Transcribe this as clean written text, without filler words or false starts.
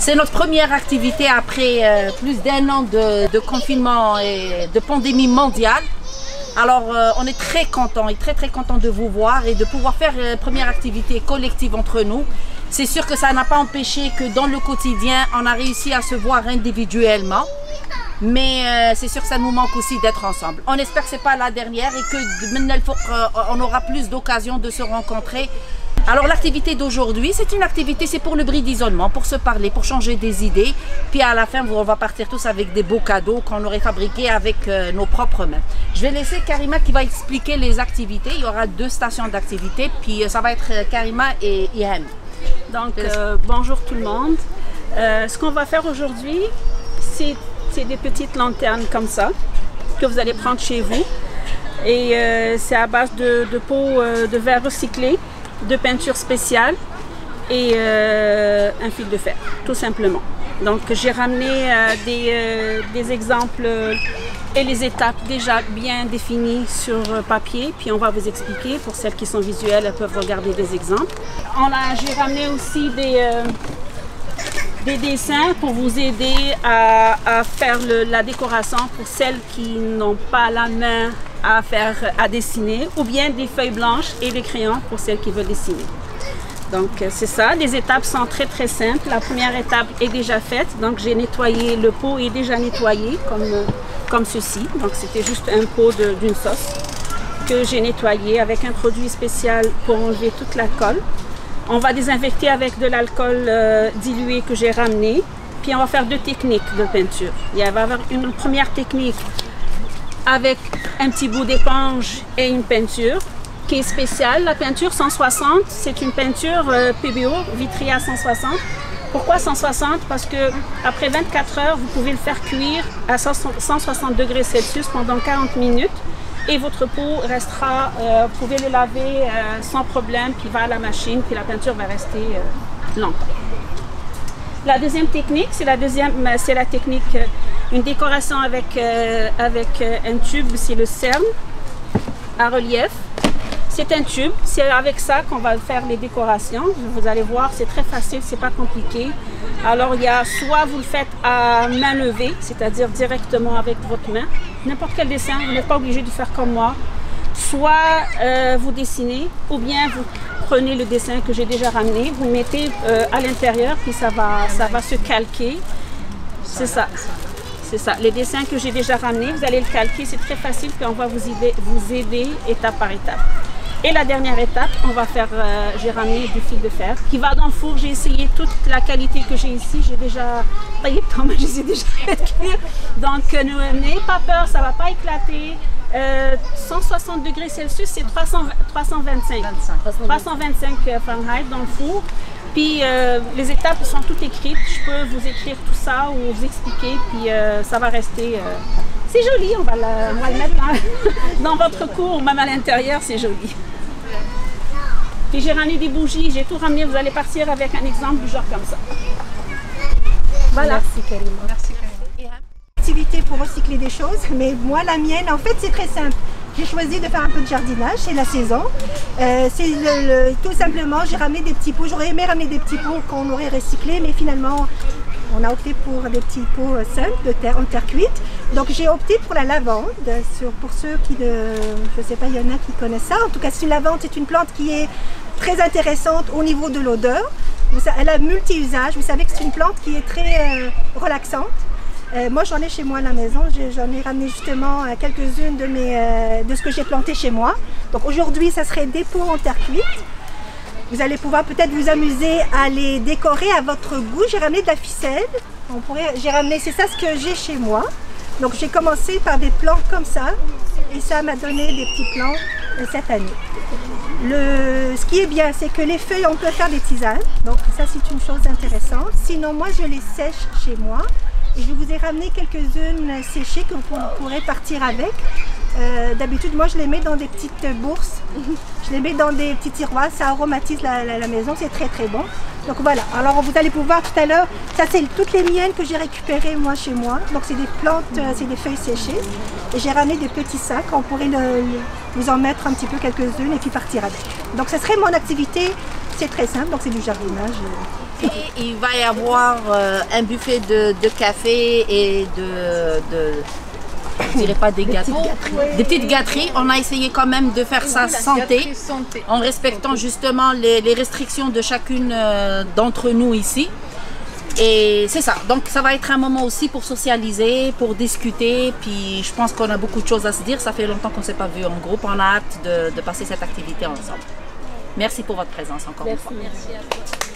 C'est notre première activité après plus d'1 an de confinement et de pandémie mondiale. Alors on est très content et très content de vous voir et de pouvoir faire une première activité collective entre nous. C'est sûr que ça n'a pas empêché que dans le quotidien, on a réussi à se voir individuellement. Mais c'est sûr que ça nous manque aussi d'être ensemble. On espère que ce n'est pas la dernière et que maintenant on aura plus d'occasions de se rencontrer. Alors l'activité d'aujourd'hui, c'est une activité, c'est pour le bris d'isolement, pour se parler, pour changer des idées. Puis à la fin, on va partir tous avec des beaux cadeaux qu'on aurait fabriqués avec nos propres mains. Je vais laisser Karima qui va expliquer les activités. Il y aura 2 stations d'activité, puis ça va être Karima et Ihan. Donc bonjour tout le monde. Ce qu'on va faire aujourd'hui, c'est des petites lanternes comme ça, que vous allez prendre chez vous. Et c'est à base de pots de verre recyclé, de peinture spéciale et un fil de fer, tout simplement. Donc j'ai ramené des exemples et les étapes déjà bien définies sur papier, puis on va vous expliquer. Pour celles qui sont visuelles, elles peuvent regarder des exemples. J'ai ramené aussi des dessins pour vous aider à faire la décoration pour celles qui n'ont pas la main à dessiner, ou bien des feuilles blanches et des crayons pour celles qui veulent dessiner. Donc c'est ça, les étapes sont très simples. La première étape est déjà faite, donc j'ai nettoyé, le pot est déjà nettoyé comme ceci. Donc c'était juste un pot d'une sauce que j'ai nettoyé avec un produit spécial pour enlever toute la colle. On va désinfecter avec de l'alcool dilué que j'ai ramené. Puis on va faire 2 techniques de peinture. Il va y avoir une première technique avec un petit bout d'éponge et une peinture qui est spéciale. La peinture 160, c'est une peinture PBO, Vitria 160. Pourquoi 160? Parce que après 24 heures, vous pouvez le faire cuire à 160 degrés Celsius pendant 40 minutes. Et votre pot restera, vous pouvez le laver sans problème, puis va à la machine, puis la peinture va rester longtemps. La deuxième technique, c'est la technique, une décoration avec un tube, c'est le cerne à relief. C'est un tube, c'est avec ça qu'on va faire les décorations. Vous allez voir, c'est très facile, c'est pas compliqué. Alors il y a soit vous le faites à main levée, c'est-à-dire directement avec votre main, n'importe quel dessin, vous n'êtes pas obligé de faire comme moi. Soit vous dessinez, ou bien vous prenez le dessin que j'ai déjà ramené, vous le mettez à l'intérieur, puis ça va se calquer. C'est ça. C'est ça. Les dessins que j'ai déjà ramenés, vous allez le calquer, c'est très facile, puis on va vous aider étape par étape. Et la dernière étape, on va faire, j'ai ramené du fil de fer qui va dans le four. J'ai essayé toute la qualité que j'ai ici. J'ai déjà taillé, je les ai déjà fait cuire. Donc n'ayez pas peur, ça ne va pas éclater. 160 degrés Celsius, c'est 325 Fahrenheit dans le four. Puis les étapes sont toutes écrites. Je peux vous écrire tout ça ou vous expliquer. Puis ça va rester... c'est joli, on va le mettre dans votre cour, même à l'intérieur, c'est joli. Puis j'ai ramené des bougies, j'ai tout ramené. Vous allez partir avec un exemple du genre comme ça. Voilà. Merci Karima. Merci Karima. Activité pour recycler des choses, mais moi la mienne, en fait c'est très simple. J'ai choisi de faire un peu de jardinage, c'est la saison. Tout simplement, j'ai ramené des petits pots. J'aurais aimé ramener des petits pots qu'on aurait recyclés, mais finalement, on a opté pour des petits pots simples en terre cuite. Donc j'ai opté pour la lavande. Pour ceux qui ne... Je ne sais pas, il y en a qui connaissent ça. En tout cas, la lavande, c'est une plante qui est très intéressante au niveau de l'odeur. Elle a multi-usages. Vous savez que c'est une plante qui est très relaxante. Moi, j'en ai chez moi à la maison. J'en ai ramené justement quelques-unes de ce que j'ai planté chez moi. Donc aujourd'hui, ça serait des pots en terre cuite. Vous allez pouvoir peut-être vous amuser à les décorer à votre goût. J'ai ramené de la ficelle. J'ai ramené, c'est ça ce que j'ai chez moi. Donc j'ai commencé par des plants comme ça. Et ça m'a donné des petits plants cette année. Ce qui est bien, c'est que les feuilles, on peut faire des tisanes. Donc ça, c'est une chose intéressante. Sinon, moi, je les sèche chez moi. Et je vous ai ramené quelques-unes séchées que vous pourrez partir avec. D'habitude, moi, je les mets dans des petites bourses. Je les mets dans des petits tiroirs. Ça aromatise la maison. C'est très bon. Donc voilà. Alors, vous allez pouvoir tout à l'heure. Ça, c'est toutes les miennes que j'ai récupérées moi chez moi. Donc, c'est des plantes, c'est des feuilles séchées. Et j'ai ramené des petits sacs. On pourrait vous en mettre un petit peu quelques-unes et puis partir avec. Donc, ce serait mon activité. C'est très simple. Donc, c'est du jardinage. Il va y avoir un buffet de café et je dirais pas des gâteaux, des petites gâteries. On a essayé quand même de faire ça santé, en respectant justement les restrictions de chacune d'entre nous ici. Et c'est ça, donc ça va être un moment aussi pour socialiser, pour discuter, puis je pense qu'on a beaucoup de choses à se dire. Ça fait longtemps qu'on ne s'est pas vu en groupe, on a hâte de passer cette activité ensemble. Merci pour votre présence encore une fois. Merci à toi.